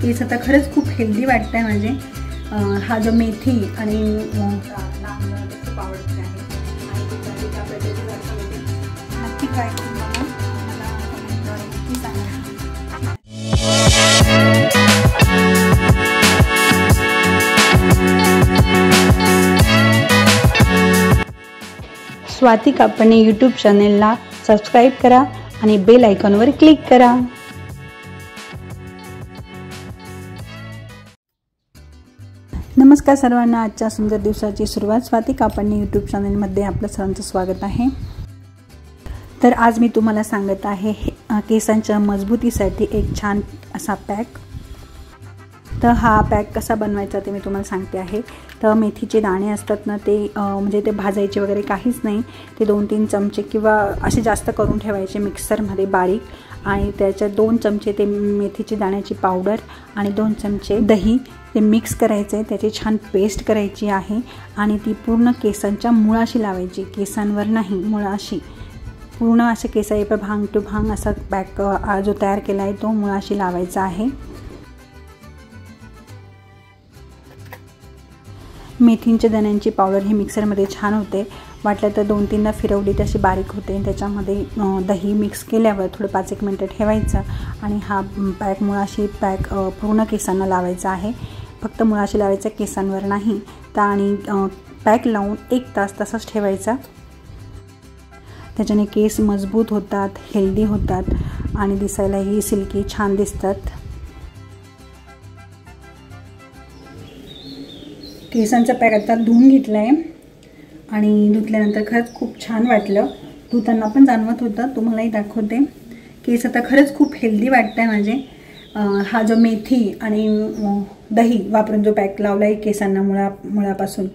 केस आता खरंच खूप हेल्दी वाटत आहे माझे। हा जो मेथी आणि खूप आवडते आहे आणि नक्की ट्राय करून बघा, मला कमेंटद्वारे नक्की सांगा। स्वाती कापणे यूट्यूब चॅनेलला सबस्क्राईब करा आणि बेल आयकॉनवर क्लिक करा। नमस्कार सर्वांना, आजच्या सुंदर दिवसाची सुरुवात स्वाती कापणे यूट्यूब चॅनलमध्ये आपलं सर्वांचं स्वागत आहे। तर आज मी तुम्हाला सांगत आहे केसांच्या मजबूतीसाठी एक छान असा पॅक। तर हा पॅक कसा बनवायचा ते मी तुम्हाला सांगते आहे। तर मेथीचे दाणे असतात ना, ते म्हणजे ते भाजायचे वगैरे काहीच नाही, ते 2-3 चमचे किंवा असे जास्त करून ठेवायचे मिक्सरमध्ये बारीक, आणि त्याच्यात 2 चमचे ते मेथीची दाण्याची पावडर आणि 2 चमचे दही ते मिक्स करायचे, त्याची छान पेस्ट करायची आहे आणि ती पूर्ण केसांच्या मुळाशी लावायची, केसांवर नाही मुळाशी, पूर्ण असे केसाला भांग टू भांग असा पॅक जो तयार केला आहे तो मुळाशी लावायचा आहे। मेथींच्या दाण्यांची पावडर ही मिक्सरमध्ये छान होते, वाटलं तर 2-3दा फिरवली तशी बारीक होते। त्याच्यामध्ये दही मिक्स केल्यावर थोडं 5-1 मिनटं ठेवायचं आणि हा पॅक मुळाशी पॅक पूर्ण केसांना लावायचा आहे, फक्त मुळाशी लावायचं, केसांवर नाही। तर आणि पॅक लावून 1 तास तसंच ठेवायचा, त्याच्याने केस मजबूत होतात, हेल्दी होतात आणि दिसायलाही सिल्की छान दिसतात। केसांचा पॅक आता धुवून घेतला आहे आणि धुतल्यानंतर खरंच खूप छान वाटलं, धुताना पण जाणवत होतं, तुम्हालाही दाखवते। केस आता खरंच खूप हेल्दी वाटत आहे माझे। हा जो मेथी आणि दही वापरून जो पॅक लावला आहे केसांना मुळापासून,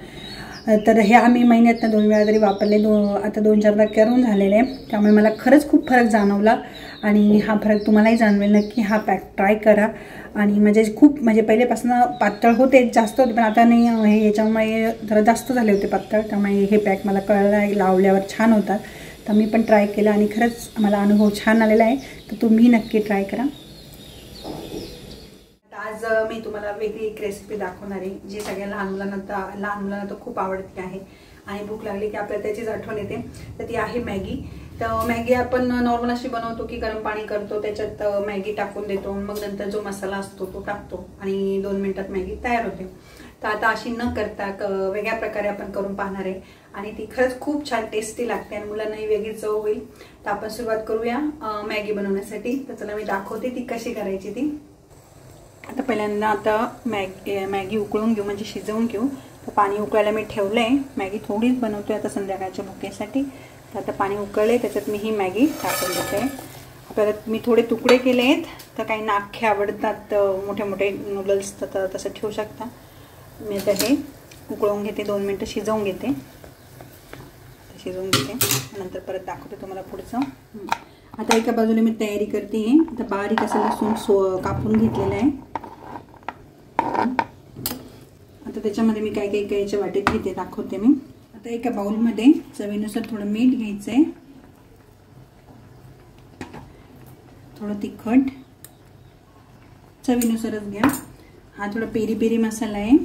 तर हे आम्ही महिन्यातनं 2 वेळा तरी वापरले, आता 2-4दा करून झालेले आहे, त्यामुळे मला खरंच खूप फरक जाणवला आणि हा फरक तुम्हालाही जाणवेल। नक्की हा पॅक ट्राय करा। आणि म्हणजे पहिलेपासून पातळ होते, जास्त होते, पण आता नाही, हे याच्यामुळे जरा जास्त झाले होते पातळ, त्यामुळे हे पॅक मला कळलं आहे लावल्यावर छान होतात, तर मी पण ट्राय केलं आणि खरंच मला अनुभव छान आलेला आहे, तर तुम्ही नक्की ट्राय करा। आज मी तुम्हाला वेगळी एक रेसिपी दाखवणार आहे, जी सगळ्या लहान मुलांना तर खूप आवडती आहे आणि भूक लागली की आपल्याला त्याचीच आठवण येते। तर ती आहे मॅगी। तर मॅगी आपण नॉर्मल अशी बनवतो की गरम पाणी करतो, त्याच्यात मॅगी टाकून देतो, मग नंतर जो मसाला असतो तो टाकतो आणि 2 मिनिटात मॅगी तयार होते। तर आता अशी न करता वेगळ्या प्रकारे आपण करून पाहणार आहे आणि ती खरंच खूप छान टेस्टी लागते आणि मुलांनाही वेगळी चव होईल। तर आपण सुरुवात करूया मॅगी बनवण्यासाठी। तर चला मी दाखवते ती कशी करायची ती। आता पहिल्यांदा मॅगी उकळून घेऊ, म्हणजे शिजवून घेऊ। तर पाणी उकळायला मी ठेवलं आहे, मॅगी थोडीच बनवतोय आता संध्याकाळच्या भुकेसाठी। तर आता पाणी उकळले, त्याच्यात मी ही मॅगी टाकून देते। आपल्याला मी थोडे तुकडे केले आहेत, तर काही ना अख्खे आवडतात, मोठे मोठे नूडल्स तर तसं ठेवू शकता। मी आता हे उकळून घेते, 2 मिनटं शिजवून घेते, नंतर परत दाखवते तुम्हाला पुढचं। आता एका बाजूला मी तयारी करते आहे। आता बारीक असं लसूण कापून घेतलेलं आहे। आता त्याच्यामध्ये मी काय याच्या वाटेत घेते दाखवते मी। आता एका बाउलमध्ये चवीनुसार थोडं मीठ घ्यायचं आहे, थोडं तिखट, चवीनुसारच घ्या। हा थोडा पेरी पेरी मसाला आहे,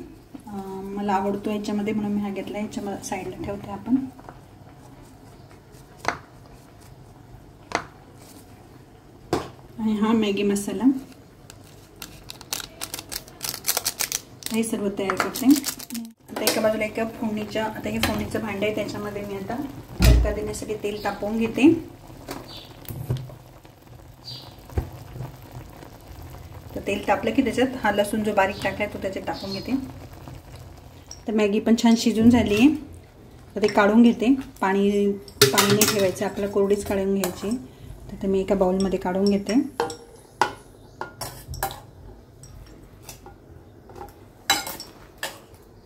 मला आवडतो याच्यामध्ये म्हणून मी हा घेतला, याच्या साईडला ठेवते आपण। आणि हा मॅगी मसाला, हे सर्व तयार करते। आता एका बाजूला एका फोडणीच्या, आता हे फोडणीचं भांडं आहे, त्याच्यामध्ये मी आता तडका देण्यासाठी तेल तापवून घेते। तर तेल तापलं की त्याच्यात हा लसूण जो बारीक टाकलाय तो त्याच्यात टाकून घेते। तर मॅगी पण छान शिजून झाली आहे, तर ते काढून घेते। पाणी नाही ठेवायचं आपल्याला, कोरडीच काढून घ्यायची। तर मी एका बाउलमध्ये काढून घेते।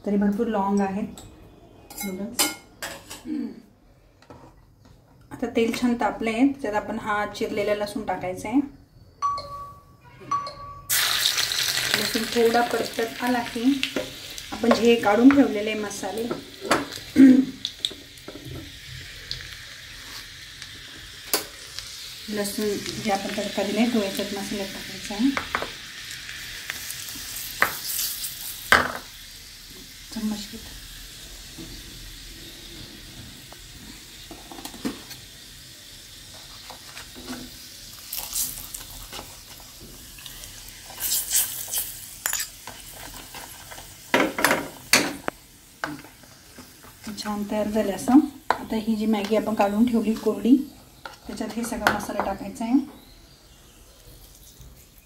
तरी भरपूर लॉंग आहेत नूडल्स। आता तेल छान तापलं आहे, त्यात आपण हा चिरलेला लसूण टाकायचा आहे। लसूण थोडा परतत आला की आपण जे काढून ठेवलेले मसाले, लसूण जे आपण तडका दिलाय तो याच्यात मसाल्यात टाकायचा आहे। एकदम मस्त. छान तयार झाले असं. आता ही जी मॅगी आपण काढून ठेवली कोरडी, त्याच्यात हे सगळा मसाला टाकायचा आहे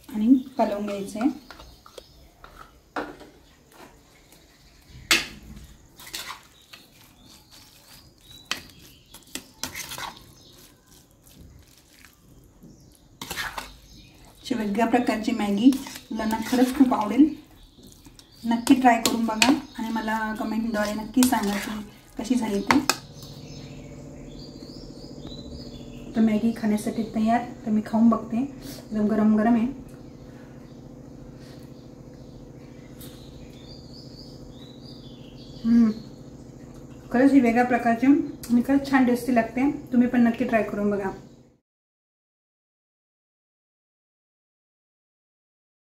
आणि कालवून घ्यायचं आहे. वेगळ्या प्रकारची मॅगी मुलांना खरंच खूप आवडेल. नक्की ट्राय करून बघा आणि मला कमेंटद्वारे नक्की सांगा की कशी झाली ती. तर मॅगी खाण्यासाठी तयार. तर मी खाऊन बघते. एकदम गरम गरम आहे. खरंच ही वेगळ्या प्रकारची आणि खरंच छान टेस्टी लागते. तुम्ही पण नक्की ट्राय करून बघा.